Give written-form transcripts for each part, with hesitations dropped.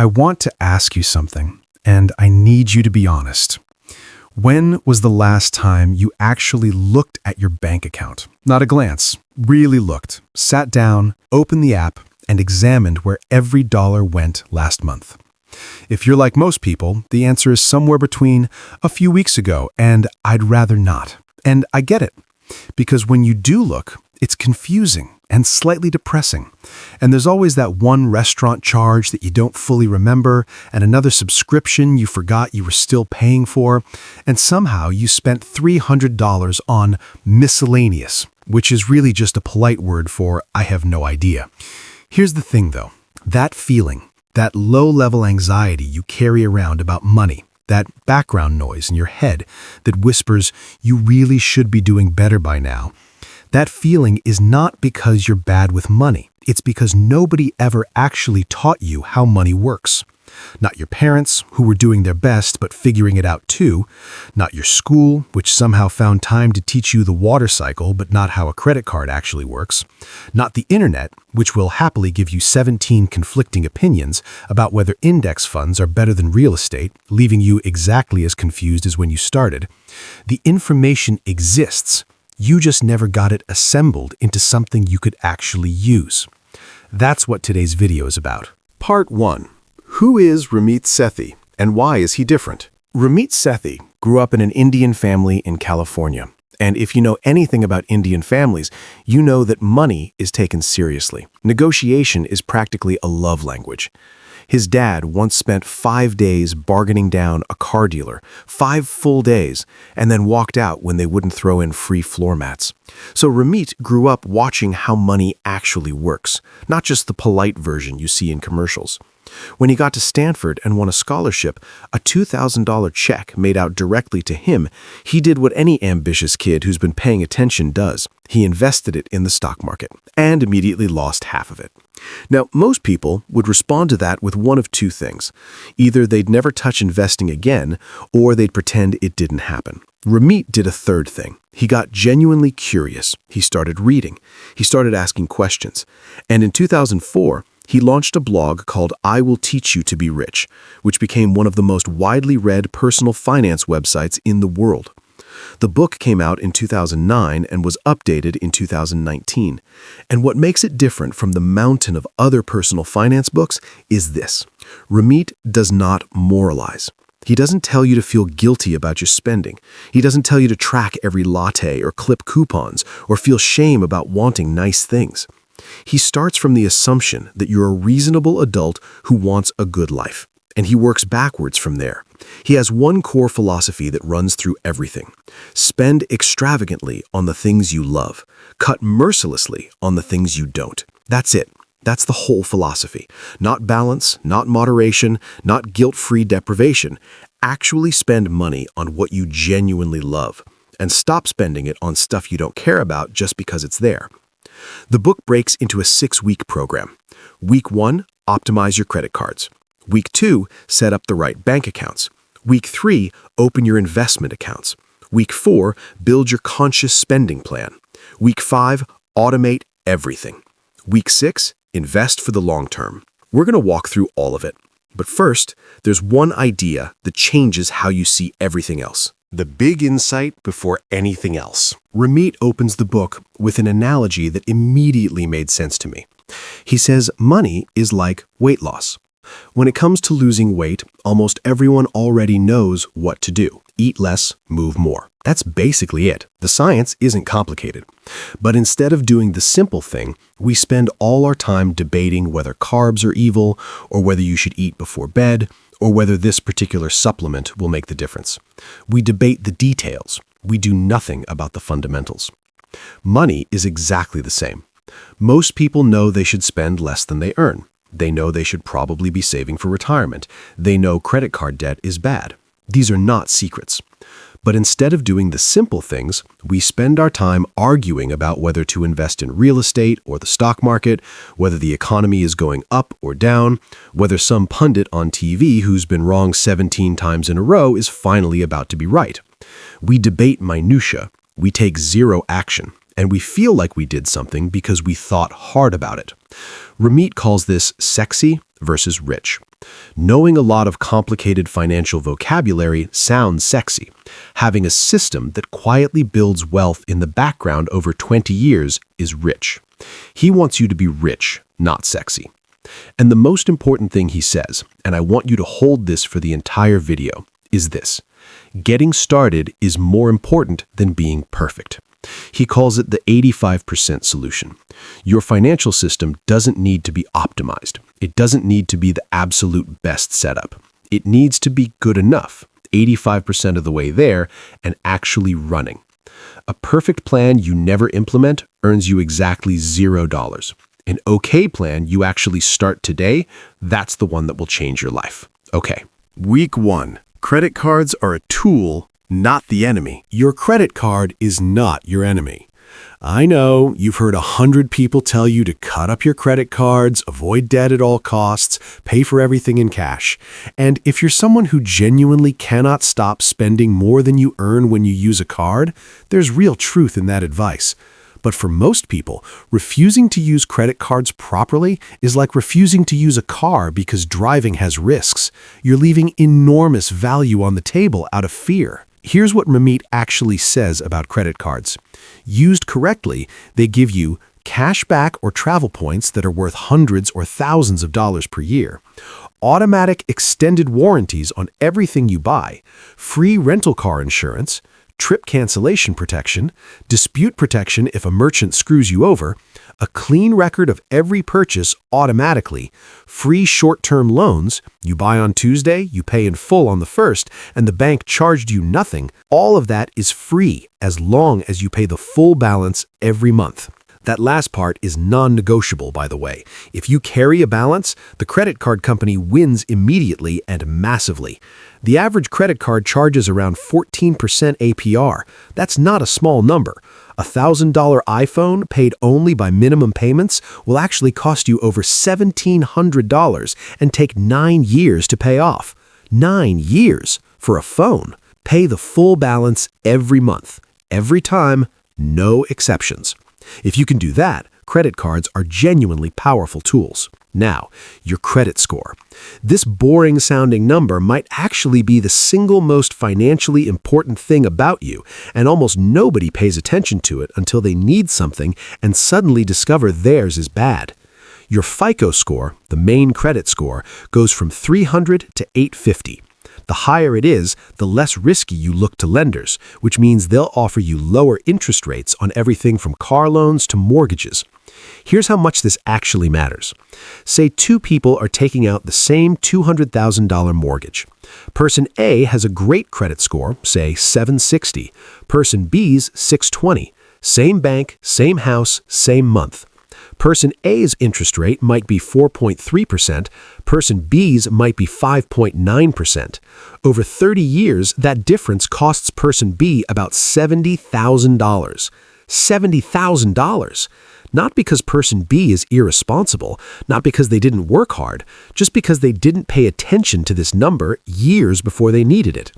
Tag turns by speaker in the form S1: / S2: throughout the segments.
S1: I want to ask you something, and I need you to be honest. When was the last time you actually looked at your bank account? Not a glance, really looked, sat down, opened the app, and examined where every dollar went last month. If you're like most people, the answer is somewhere between a few weeks ago and I'd rather not. And I get it, because when you do look, it's confusing and slightly depressing. And there's always that one restaurant charge that you don't fully remember, and another subscription you forgot you were still paying for, and somehow you spent $300 on miscellaneous, which is really just a polite word for I have no idea. Here's the thing though, that feeling, that low-level anxiety you carry around about money, that background noise in your head that whispers you really should be doing better by now, that feeling is not because you're bad with money. It's because nobody ever actually taught you how money works. Not your parents, who were doing their best but figuring it out too. Not your school, which somehow found time to teach you the water cycle but not how a credit card actually works. Not the internet, which will happily give you 17 conflicting opinions about whether index funds are better than real estate, leaving you exactly as confused as when you started. The information exists. You just never got it assembled into something you could actually use. That's what today's video is about.
S2: Part 1. Who is Ramit Sethi, and why is he different? Ramit Sethi grew up in an Indian family in California. And if you know anything about Indian families, you know that money is taken seriously. Negotiation is practically a love language. His dad once spent 5 days bargaining down a car dealer, 5 full days, and then walked out when they wouldn't throw in free floor mats. So Ramit grew up watching how money actually works, not just the polite version you see in commercials. When he got to Stanford and won a scholarship, a $2,000 check made out directly to him, he did what any ambitious kid who's been paying attention does. He invested it in the stock market and immediately lost half of it. Now, most people would respond to that with one of two things. Either they'd never touch investing again, or they'd pretend it didn't happen. Ramit did a third thing. He got genuinely curious. He started reading. He started asking questions. And in 2004, he launched a blog called I Will Teach You to Be Rich, which became one of the most widely read personal finance websites in the world. The book came out in 2009 and was updated in 2019. And what makes it different from the mountain of other personal finance books is this. Ramit does not moralize. He doesn't tell you to feel guilty about your spending. He doesn't tell you to track every latte or clip coupons or feel shame about wanting nice things. He starts from the assumption that you're a reasonable adult who wants a good life, and he works backwards from there. He has one core philosophy that runs through everything. Spend extravagantly on the things you love. Cut mercilessly on the things you don't. That's it. That's the whole philosophy. Not balance, not moderation, not guilt-free deprivation. Actually spend money on what you genuinely love, and stop spending it on stuff you don't care about just because it's there. The book breaks into a 6-week program. Week 1, optimize your credit cards. Week 2, set up the right bank accounts. Week 3, open your investment accounts. Week 4, build your conscious spending plan. Week 5, automate everything. Week 6, invest for the long term. We're going to walk through all of it. But first, there's one idea that changes how you see everything else. The big insight before anything else. Ramit opens the book with an analogy that immediately made sense to me. He says money is like weight loss. When it comes to losing weight, almost everyone already knows what to do. Eat less, move more. That's basically it. The science isn't complicated. But instead of doing the simple thing, we spend all our time debating whether carbs are evil, or whether you should eat before bed, or whether this particular supplement will make the difference. We debate the details. We do nothing about the fundamentals. Money is exactly the same. Most people know they should spend less than they earn. They know they should probably be saving for retirement. They know credit card debt is bad. These are not secrets. But instead of doing the simple things, we spend our time arguing about whether to invest in real estate or the stock market, whether the economy is going up or down, whether some pundit on TV who's been wrong 17 times in a row is finally about to be right. We debate minutia, we take zero action, and we feel like we did something because we thought hard about it. Ramit calls this sexy versus rich. Knowing a lot of complicated financial vocabulary sounds sexy. Having a system that quietly builds wealth in the background over 20 years is rich. He wants you to be rich, not sexy. And the most important thing he says, and I want you to hold this for the entire video, is this: getting started is more important than being perfect. He calls it the 85% solution. Your financial system doesn't need to be optimized. It doesn't need to be the absolute best setup. It needs to be good enough, 85% of the way there, and actually running. A perfect plan you never implement earns you exactly $0. An okay plan you actually start today, that's the one that will change your life. Okay.
S1: Week 1. Credit cards are a tool, not the enemy. Your credit card is not your enemy. I know you've heard 100 people tell you to cut up your credit cards, avoid debt at all costs, pay for everything in cash. And if you're someone who genuinely cannot stop spending more than you earn when you use a card, there's real truth in that advice. But for most people, refusing to use credit cards properly is like refusing to use a car because driving has risks. You're leaving enormous value on the table out of fear. Here's what Ramit actually says about credit cards. Used correctly, they give you cash back or travel points that are worth hundreds or thousands of dollars per year, automatic extended warranties on everything you buy, free rental car insurance, trip cancellation protection, dispute protection if a merchant screws you over, a clean record of every purchase automatically, free short-term loans, you buy on Tuesday, you pay in full on the 1st, and the bank charged you nothing. All of that is free as long as you pay the full balance every month. That last part is non-negotiable, by the way. If you carry a balance, the credit card company wins immediately and massively. The average credit card charges around 14% APR. That's not a small number. A $1,000 iPhone paid only by minimum payments will actually cost you over $1,700 and take 9 years to pay off. 9 years for a phone. Pay the full balance every month. Every time, no exceptions. If you can do that, credit cards are genuinely powerful tools. Now, your credit score. This boring-sounding number might actually be the single most financially important thing about you, and almost nobody pays attention to it until they need something and suddenly discover theirs is bad. Your FICO score, the main credit score, goes from 300 to 850. The higher it is, the less risky you look to lenders, which means they'll offer you lower interest rates on everything from car loans to mortgages. Here's how much this actually matters. Say 2 people are taking out the same $200,000 mortgage. Person A has a great credit score, say 760. Person B's 620. Same bank, same house, same month. Person A's interest rate might be 4.3%, person B's might be 5.9%. Over 30 years, that difference costs person B about $70,000. $70,000! Not because person B is irresponsible, not because they didn't work hard, just because they didn't pay attention to this number years before they needed it.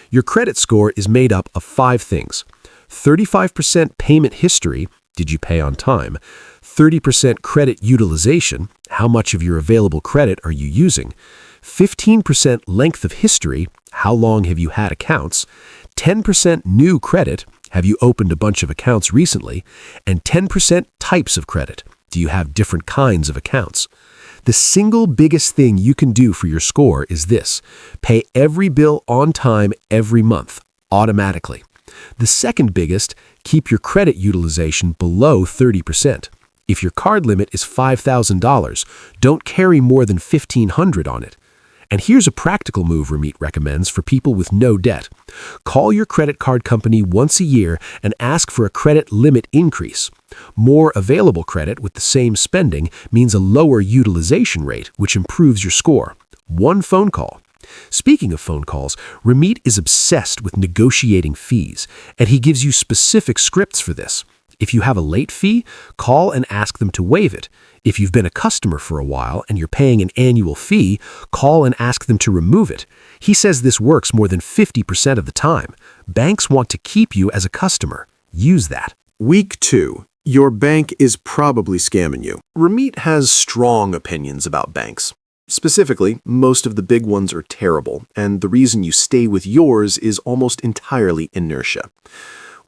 S1: Your credit score is made up of 5 things. 35% payment history, did you pay on time? 30% credit utilization, how much of your available credit are you using? 15% length of history, how long have you had accounts? 10% new credit, have you opened a bunch of accounts recently? And 10% types of credit, do you have different kinds of accounts? The single biggest thing you can do for your score is this: pay every bill on time every month, automatically. The second biggest, keep your credit utilization below 30%. If your card limit is $5,000, don't carry more than $1,500 on it. And here's a practical move Ramit recommends for people with no debt. Call your credit card company once a year and ask for a credit limit increase. More available credit with the same spending means a lower utilization rate, which improves your score. One phone call. Speaking of phone calls, Ramit is obsessed with negotiating fees, and he gives you specific scripts for this. If you have a late fee, call and ask them to waive it. If you've been a customer for a while and you're paying an annual fee, call and ask them to remove it. He says this works more than 50% of the time. Banks want to keep you as a customer. Use that.
S3: Week 2. Your bank is probably scamming you.
S2: Ramit has strong opinions about banks. Specifically, most of the big ones are terrible, and the reason you stay with yours is almost entirely inertia.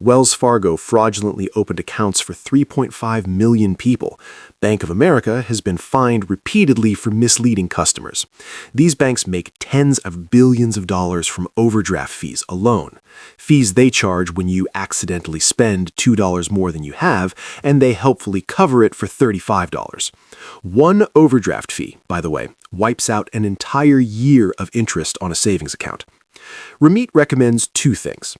S2: Wells Fargo fraudulently opened accounts for 3.5 million people. Bank of America has been fined repeatedly for misleading customers. These banks make tens of billions of dollars from overdraft fees alone. Fees they charge when you accidentally spend $2 more than you have, and they helpfully cover it for $35. One overdraft fee, by the way, wipes out an entire year of interest on a savings account. Ramit recommends two things.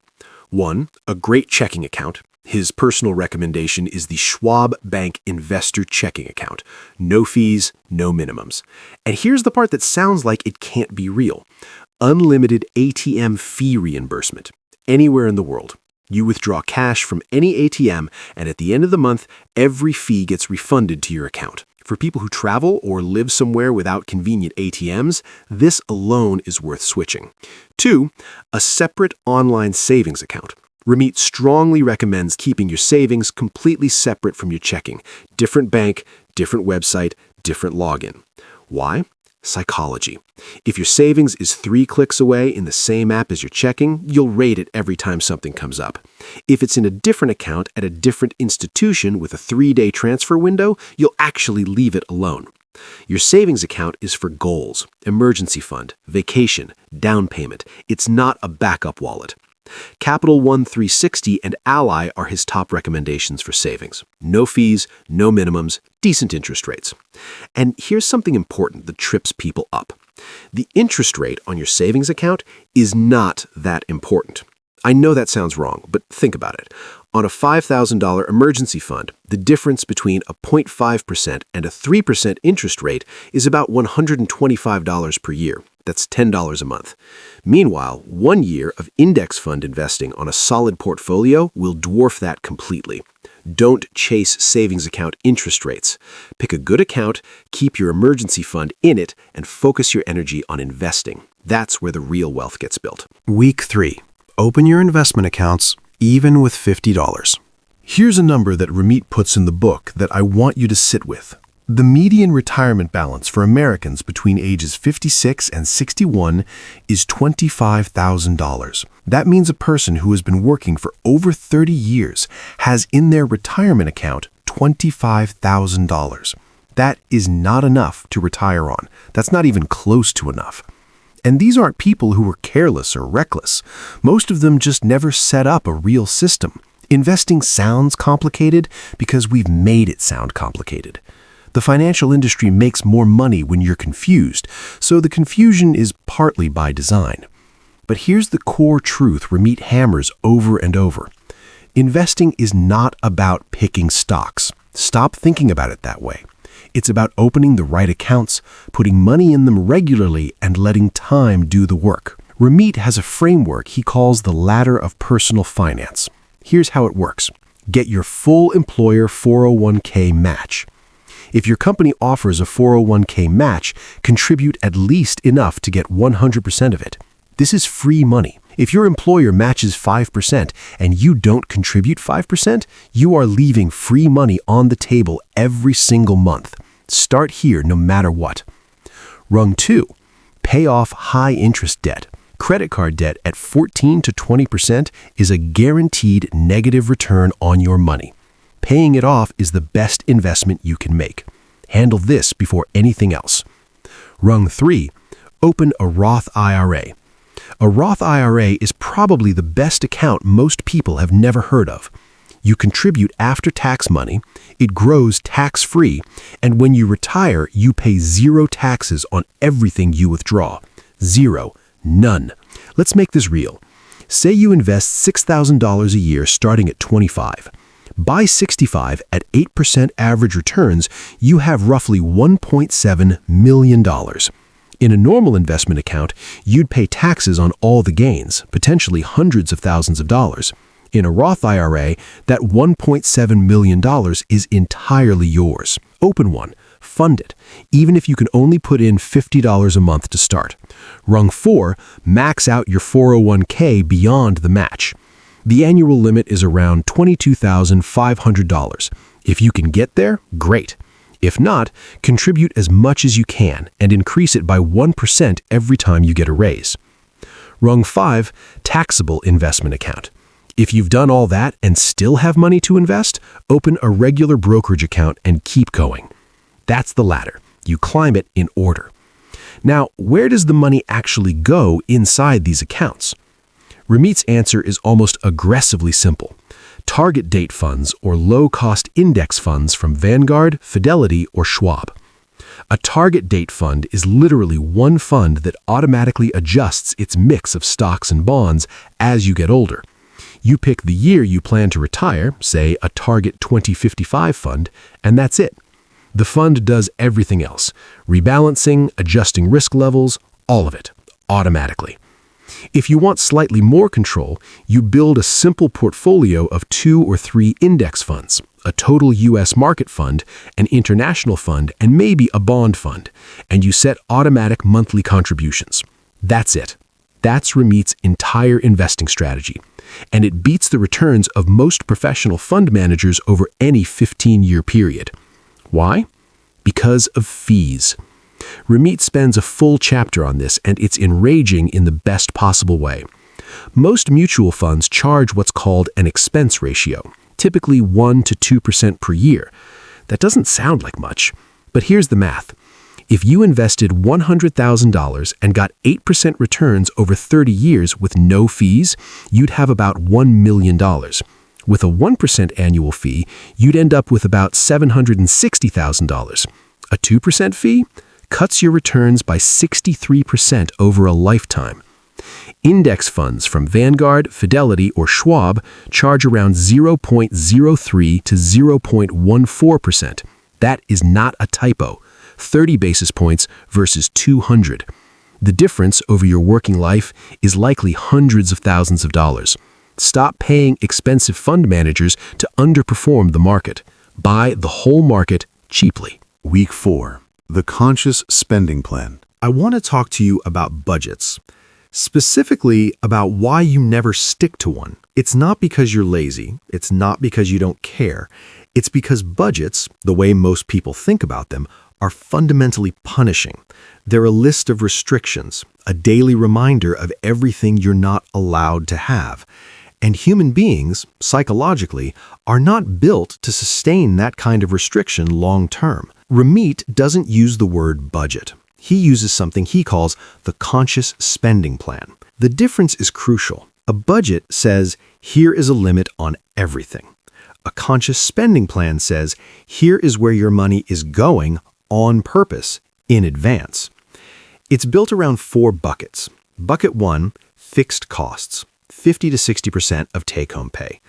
S2: One, a great checking account. His personal recommendation is the Schwab Bank Investor Checking Account. No fees, no minimums. And here's the part that sounds like it can't be real. Unlimited ATM fee reimbursement. Anywhere in the world. You withdraw cash from any ATM, and at the end of the month, every fee gets refunded to your account. For people who travel or live somewhere without convenient ATMs, this alone is worth switching. Two, a separate online savings account. Ramit strongly recommends keeping your savings completely separate from your checking. Different bank, different website, different login. Why? Psychology. If your savings is 3 clicks away in the same app as your checking, you'll rate it every time something comes up. If it's in a different account at a different institution with a 3-day transfer window, you'll actually leave it alone. Your savings account is for goals, emergency fund, vacation, down payment. It's not a backup wallet. Capital One 360 and Ally are his top recommendations for savings. No fees, no minimums, decent interest rates. And here's something important that trips people up. The interest rate on your savings account is not that important. I know that sounds wrong, but think about it. On a $5,000 emergency fund, the difference between a 0.5% and a 3% interest rate is about $125 per year. That's $10 a month. Meanwhile, 1 year of index fund investing on a solid portfolio will dwarf that completely. Don't chase savings account interest rates. Pick a good account, keep your emergency fund in it, and focus your energy on investing. That's where the real wealth gets built.
S1: Week 3. Open your investment accounts, even with $50. Here's a number that Ramit puts in the book that I want you to sit with. The median retirement balance for Americans between ages 56 and 61 is $25,000. That means a person who has been working for over 30 years has in their retirement account $25,000. That is not enough to retire on. That's not even close to enough. And these aren't people who were careless or reckless. Most of them just never set up a real system. Investing sounds complicated because we've made it sound complicated. The financial industry makes more money when you're confused, so the confusion is partly by design. But here's the core truth Ramit hammers over and over. Investing is not about picking stocks. Stop thinking about it that way. It's about opening the right accounts, putting money in them regularly, and letting time do the work. Ramit has a framework he calls the ladder of personal finance. Here's how it works. Get your full employer 401k match. If your company offers a 401k match, contribute at least enough to get 100% of it. This is free money. If your employer matches 5% and you don't contribute 5%, you are leaving free money on the table every single month. Start here no matter what. Rung 2. Pay off high-interest debt. Credit card debt at 14 to 20% is a guaranteed negative return on your money. Paying it off is the best investment you can make. Handle this before anything else. Rung 3. Open a Roth IRA. A Roth IRA is probably the best account most people have never heard of. You contribute after-tax money, it grows tax-free, and when you retire, you pay 0 taxes on everything you withdraw. 0. None. Let's make this real. Say you invest $6,000 a year starting at 25. By 65, at 8% average returns, you have roughly $1.7 million. In a normal investment account, you'd pay taxes on all the gains, potentially hundreds of thousands of dollars. In a Roth IRA, that $1.7 million is entirely yours. Open one. Fund it, even if you can only put in $50 a month to start. Rung 4, max out your 401k beyond the match. The annual limit is around $22,500. If you can get there, great.
S2: If not, contribute as much as you can and increase it by 1% every time you get a raise. Rung 5, taxable investment account. If you've done all that and still have money to invest, open a regular brokerage account and keep going. That's the ladder. You climb it in order. Now, where does the money actually go inside these accounts? Ramit's answer is almost aggressively simple. Target date funds or low-cost index funds from Vanguard, Fidelity, or Schwab. A target date fund is literally one fund that automatically adjusts its mix of stocks and bonds as you get older. You pick the year you plan to retire, say a Target 2055 fund, and that's it. The fund does everything else, rebalancing, adjusting risk levels, all of it, automatically. If you want slightly more control, you build a simple portfolio of 2 or 3 index funds, a total U.S. market fund, an international fund, and maybe a bond fund, and you set automatic monthly contributions. That's it. That's Ramit's entire investing strategy, and it beats the returns of most professional fund managers over any 15-year period. Why? Because of fees. Ramit spends a full chapter on this, and it's enraging in the best possible way. Most mutual funds charge what's called an expense ratio, typically 1 to 2% per year. That doesn't sound like much, but here's the math. If you invested $100,000 and got 8% returns over 30 years with no fees, you'd have about $1 million. With a 1% annual fee, you'd end up with about $760,000. A 2% fee cuts your returns by 63% over a lifetime. Index funds from Vanguard, Fidelity, or Schwab charge around 0.03 to 0.14%. That is not a typo. 30 basis points versus 200. The difference over your working life is likely hundreds of thousands of dollars. Stop paying expensive fund managers to underperform the market. Buy the whole market cheaply.
S1: Week 4, the conscious spending plan. I want to talk to you about budgets, specifically about why you never stick to one. It's not because you're lazy. It's not because you don't care. It's because budgets, the way most people think about them, are fundamentally punishing. They're a list of restrictions, a daily reminder of everything you're not allowed to have. And human beings, psychologically, are not built to sustain that kind of restriction long term. Ramit doesn't use the word budget. He uses something he calls the conscious spending plan. The difference is crucial. A budget says, here is a limit on everything. A conscious spending plan says, here is where your money is going on purpose, in advance. It's built around 4 buckets. Bucket 1, fixed costs. 50 to 60% of take-home pay.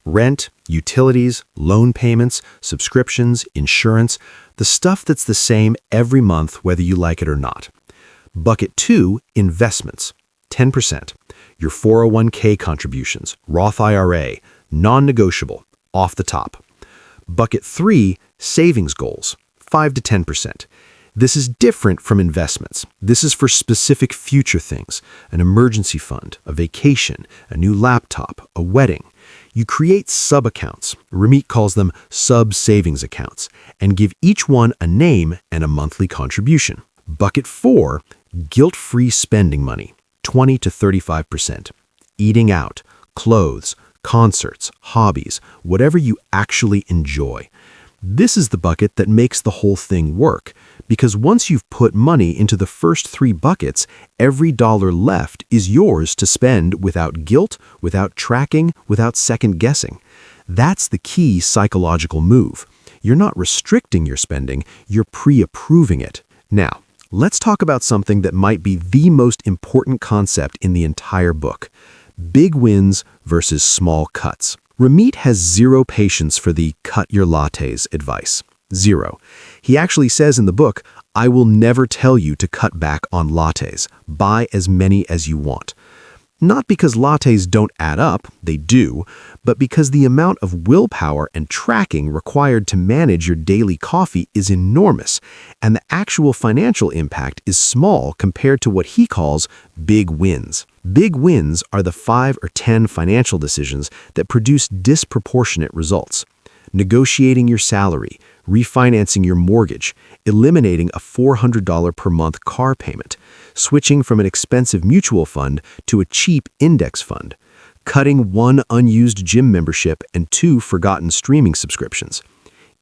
S1: Rent, utilities, loan payments, subscriptions, insurance, the stuff that's the same every month whether you like it or not. Bucket 2, investments. 10%. Your 401k contributions, Roth IRA, non-negotiable, off the top. Bucket 3, savings goals. 5 to 10%. This is different from investments. This is for specific future things, an emergency fund, a vacation, a new laptop, a wedding. You create sub-accounts, Ramit calls them sub-savings accounts, and give each one a name and a monthly contribution. Bucket 4, guilt-free spending money, 20 to 35%. Eating out, clothes, concerts, hobbies, whatever you actually enjoy. This is the bucket that makes the whole thing work, because once you've put money into the first 3 buckets, every dollar left is yours to spend without guilt, without tracking, without second-guessing. That's the key psychological move. You're not restricting your spending, you're pre-approving it. Now, let's talk about something that might be the most important concept in the entire book: big wins versus small cuts. Ramit has 0 patience for the cut your lattes advice. 0. He actually says in the book, I will never tell you to cut back on lattes. Buy as many as you want. Not because lattes don't add up, they do, but because the amount of willpower and tracking required to manage your daily coffee is enormous, and the actual financial impact is small compared to what he calls big wins. Big wins are the 5 or 10 financial decisions that produce disproportionate results. Negotiating your salary,
S2: refinancing your mortgage, eliminating a $400 per month car payment, switching from an expensive mutual fund to a cheap index fund, cutting one unused gym membership and two forgotten streaming subscriptions.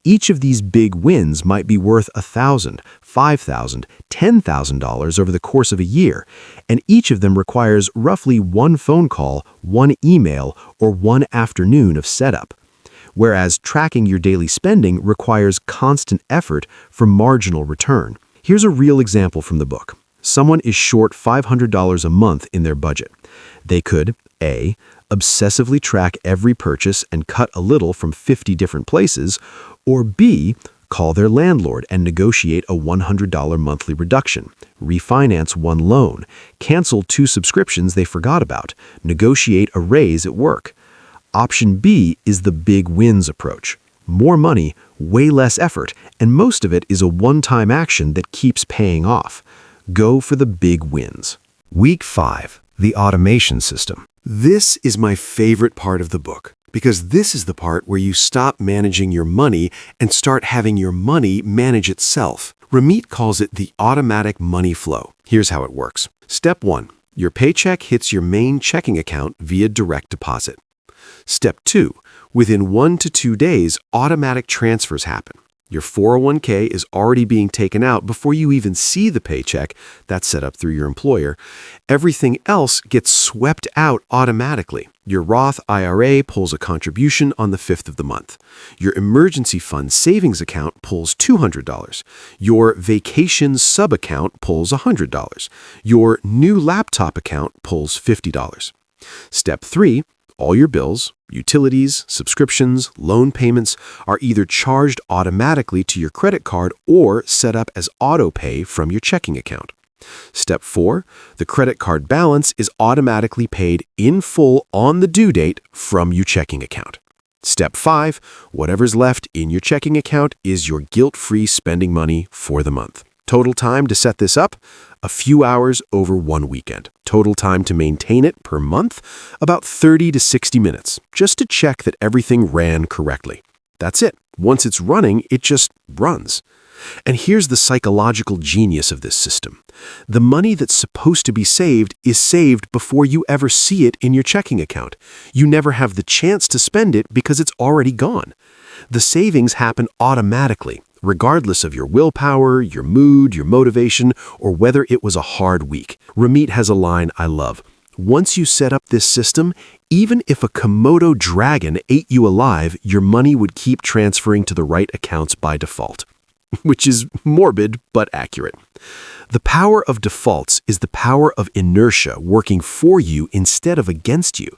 S2: Each of these big wins might be worth $1,000, $5,000, $10,000 over the course of a year, and each of them requires roughly one phone call, one email, or one afternoon of setup. Whereas tracking your daily spending requires constant effort for marginal return. Here's a real example from the book. Someone is short $500 a month in their budget. They could A. Obsessively track every purchase and cut a little from 50 different places, or B. Call their landlord and negotiate a $100 monthly reduction, refinance one loan, cancel two subscriptions they forgot about, negotiate a raise at work. Option B is the big wins approach. More money, way less effort, and most of it is a one-time action that keeps paying off. Go for the big wins.
S1: Week 5, the automation system.
S2: This is my favorite part of the book, because this is the part where you stop managing your money and start having your money manage itself. Ramit calls it the automatic money flow. Here's how it works. Step 1. Your paycheck hits your main checking account via direct deposit. Step 2. Within 1 to 2 days, automatic transfers happen. Your 401k is already being taken out before you even see the paycheck that's set up through your employer. Everything else gets swept out automatically. Your Roth IRA pulls a contribution on the 5th of the month. Your emergency fund savings account pulls $200. Your vacation sub-account pulls $100. Your new laptop account pulls $50. Step 3. All your bills, utilities, subscriptions, loan payments are either charged automatically to your credit card or set up as auto pay from your checking account. Step 4, the credit card balance is automatically paid in full on the due date from your checking account. Step 5, whatever's left in your checking account is your guilt-free spending money for the month. Total time to set this up? A few hours over one weekend. Total time to maintain it per month? About 30 to 60 minutes, just to check that everything ran correctly. That's it. Once it's running, it just runs. And here's the psychological genius of this system. The money that's supposed to be saved is saved before you ever see it in your checking account. You never have the chance to spend it because it's already gone. The savings happen automatically, regardless of your willpower, your mood, your motivation, or whether it was a hard week. Ramit has a line I love. Once you set up this system, even if a Komodo dragon ate you alive, your money would keep transferring to the right accounts by default. Which is morbid but accurate. The power of defaults is the power of inertia working for you instead of against you.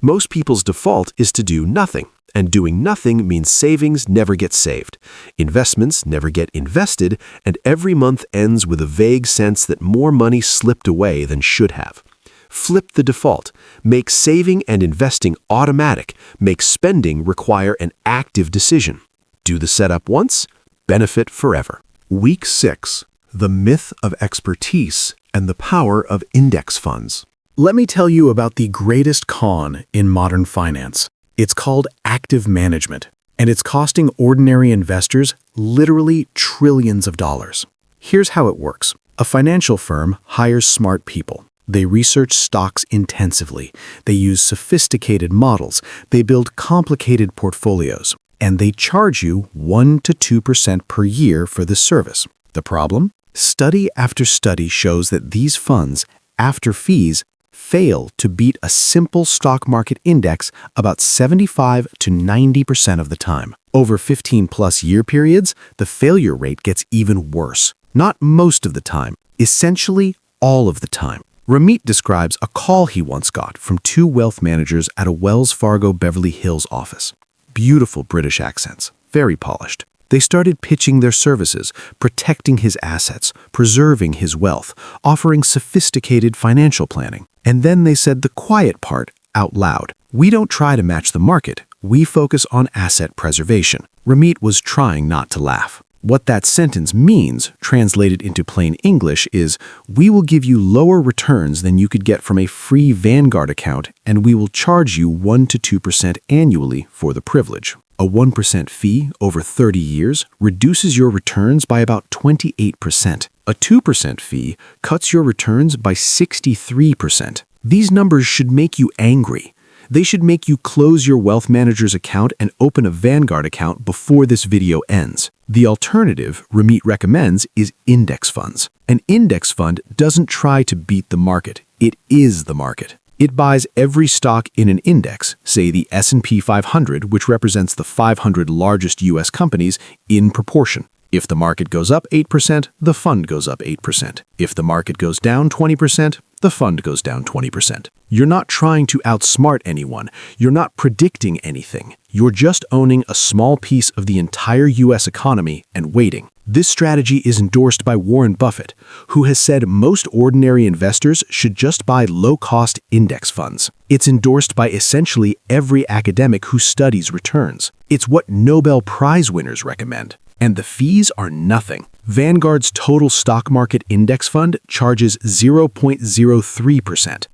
S2: Most people's default is to do nothing, and doing nothing means savings never get saved, investments never get invested, and every month ends with a vague sense that more money slipped away than should have. Flip the default. Make saving and investing automatic. Make spending require an active decision. Do the setup once, benefit forever. Week 6. The myth of expertise and the power of index funds.
S1: Let me tell you about the greatest con in modern finance. It's called active management, and it's costing ordinary investors literally trillions of dollars. Here's how it works. A financial firm hires smart people. They research stocks intensively. They use sophisticated models. They build complicated portfolios. And they charge you 1 to 2% per year for this service. The problem? Study after study shows that these funds, after fees, fail to beat a simple stock market index about 75 to 90% of the time. Over 15-plus year periods, the failure rate gets even worse. Not most of the time, essentially all of the time. Ramit describes a call he once got from 2 wealth managers at a Wells Fargo Beverly Hills office. Beautiful British accents, very polished. They started pitching their services, protecting his assets, preserving his wealth, offering sophisticated financial planning. And then they said the quiet part out loud. We don't try to match the market. We focus on asset preservation. Ramit was trying not to laugh. What that sentence means, translated into plain English, is we will give you lower returns than you could get from a free Vanguard account, and we will charge you 1 to 2% annually for the privilege.
S2: A 1% fee over 30 years reduces your returns by about 28%. A 2% fee cuts your returns by 63%. These numbers should make you angry. They should make you close your wealth manager's account and open a Vanguard account before this video ends. The alternative Ramit recommends is index funds. An index fund doesn't try to beat the market. It is the market. It buys every stock in an index, say the S&P 500, which represents the 500 largest U.S. companies, in proportion. If the market goes up 8%, the fund goes up 8%. If the market goes down 20%, the fund goes down 20%. You're not trying to outsmart anyone. You're not predicting anything. You're just owning a small piece of the entire U.S. economy and waiting. This strategy is endorsed by Warren Buffett, who has said most ordinary investors should just buy low-cost index funds. It's endorsed by essentially every academic who studies returns. It's what Nobel Prize winners recommend. And the fees are nothing. Vanguard's total stock market index fund charges 0.03%.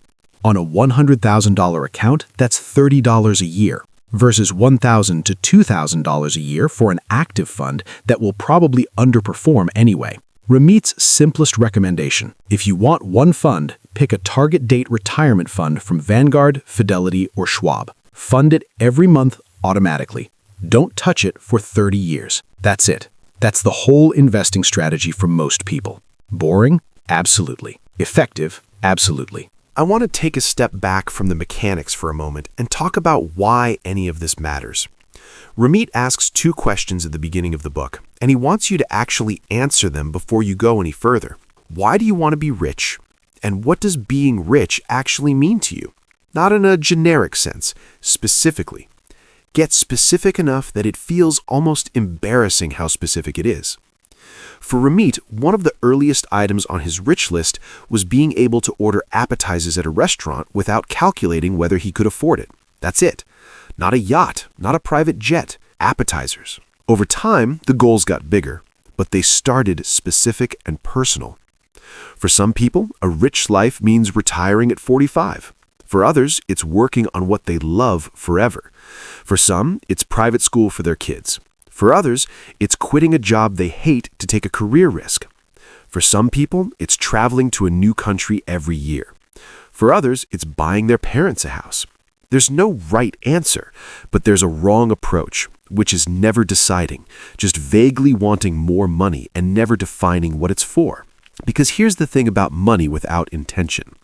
S2: On a $100,000 account, that's $30 a year, versus $1,000 to $2,000 a year for an active fund that will probably underperform anyway. Ramit's simplest recommendation: if you want one fund, pick a target date retirement fund from Vanguard, Fidelity, or Schwab. Fund it every month automatically. Don't touch it for 30 years. That's it. That's the whole investing strategy for most people. Boring? Absolutely. Effective? Absolutely.
S3: I want to take a step back from the mechanics for a moment and talk about why any of this matters. Ramit asks two questions at the beginning of the book, and he wants you to actually answer them before you go any further. Why do you want to be rich? And what does being rich actually mean to you? Not in a generic sense, specifically. Get specific enough that it feels almost embarrassing how specific it is. For Ramit, one of the earliest items on his rich list was being able to order appetizers at a restaurant without calculating whether he could afford it. That's it. Not a yacht, not a private jet, appetizers. Over time, the goals got bigger, but they started specific and personal. For some people, a rich life means retiring at 45. For others, it's working on what they love forever. For some, it's private school for their kids. For others, it's quitting a job they hate to take a career risk. For some people, it's traveling to a new country every year. For others, it's buying their parents a house. There's no right answer, but there's a wrong approach, which is never deciding, just vaguely wanting more money and never defining what it's for. Because here's the thing about money without intention.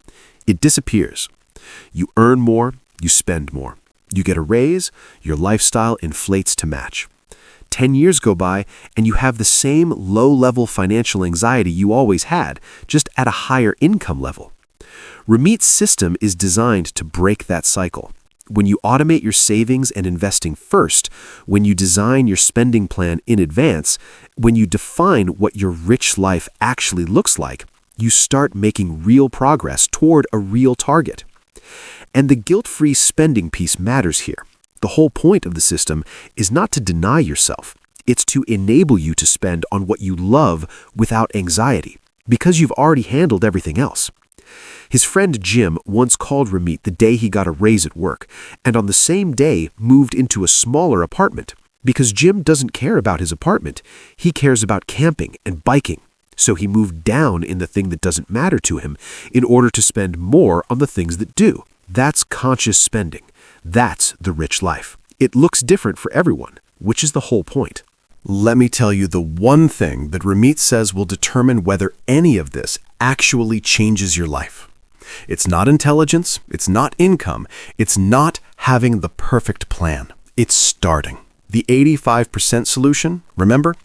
S3: It disappears. You earn more, you spend more. You get a raise, your lifestyle inflates to match. 10 years go by, and you have the same low-level financial anxiety you always had, just at a higher income level. Ramit's system is designed to break that cycle. When you automate your savings and investing first, when you design your spending plan in advance, when you define what your rich life actually looks like, you start making real progress toward a real target. And the guilt-free spending piece matters here. The whole point of the system is not to deny yourself. It's to enable you to spend on what you love without anxiety, because you've already handled everything else. His friend Jim once called Ramit the day he got a raise at work, and on the same day moved into a smaller apartment. Because Jim doesn't care about his apartment, he cares about camping and biking. So he moved down in the thing that doesn't matter to him in order to spend more on the things that do. That's conscious spending. That's the rich life. It looks different for everyone, which is the whole point.
S2: Let me tell you the one thing that Ramit says will determine whether any of this actually changes your life. It's not intelligence, it's not income, it's not having the perfect plan. It's starting. The 85% solution, remember?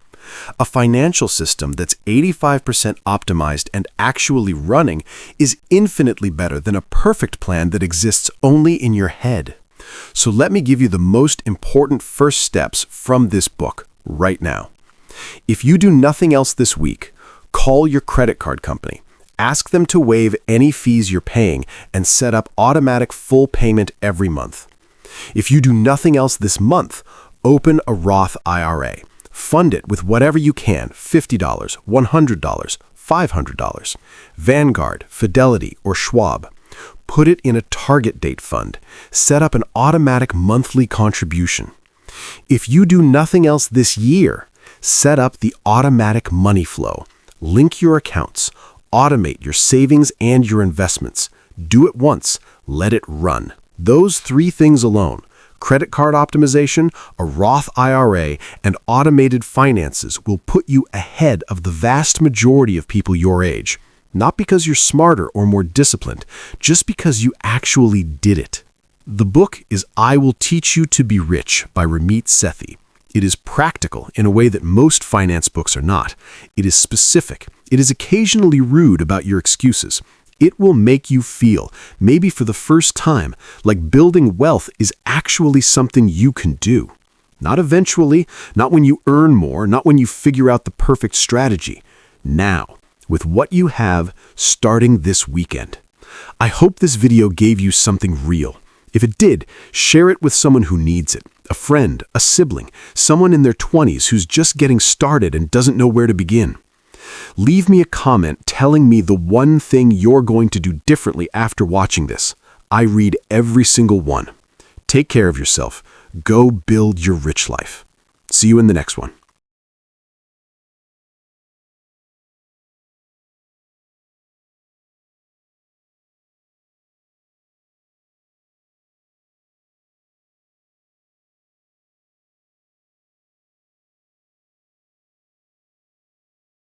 S2: A financial system that's 85% optimized and actually running is infinitely better than a perfect plan that exists only in your head. So let me give you the most important first steps from this book right now. If you do nothing else this week, call your credit card company. Ask them to waive any fees you're paying and set up automatic full payment every month. If you do nothing else this month, open a Roth IRA. Fund it with whatever you can, $50, $100, $500, Vanguard, Fidelity, or Schwab. Put it in a target date fund. Set up an automatic monthly contribution. If you do nothing else this year, set up the automatic money flow. Link your accounts. Automate your savings and your investments. Do it once. Let it run. Those 3 things alone, credit card optimization, a Roth IRA, and automated finances, will put you ahead of the vast majority of people your age. Not because you're smarter or more disciplined, just because you actually did it. The book is I Will Teach You to Be Rich by Ramit Sethi. It is practical in a way that most finance books are not. It is specific. It is occasionally rude about your excuses. It will make you feel, maybe for the first time, like building wealth is actually something you can do. Not eventually, not when you earn more, not when you figure out the perfect strategy. Now, with what you have, starting this weekend. I hope this video gave you something real. If it did, share it with someone who needs it. A friend, a sibling, someone in their 20s who's just getting started and doesn't know where to begin. Leave me a comment telling me the one thing you're going to do differently after watching this. I read every single one. Take care of yourself. Go build your rich life. See you in the next one.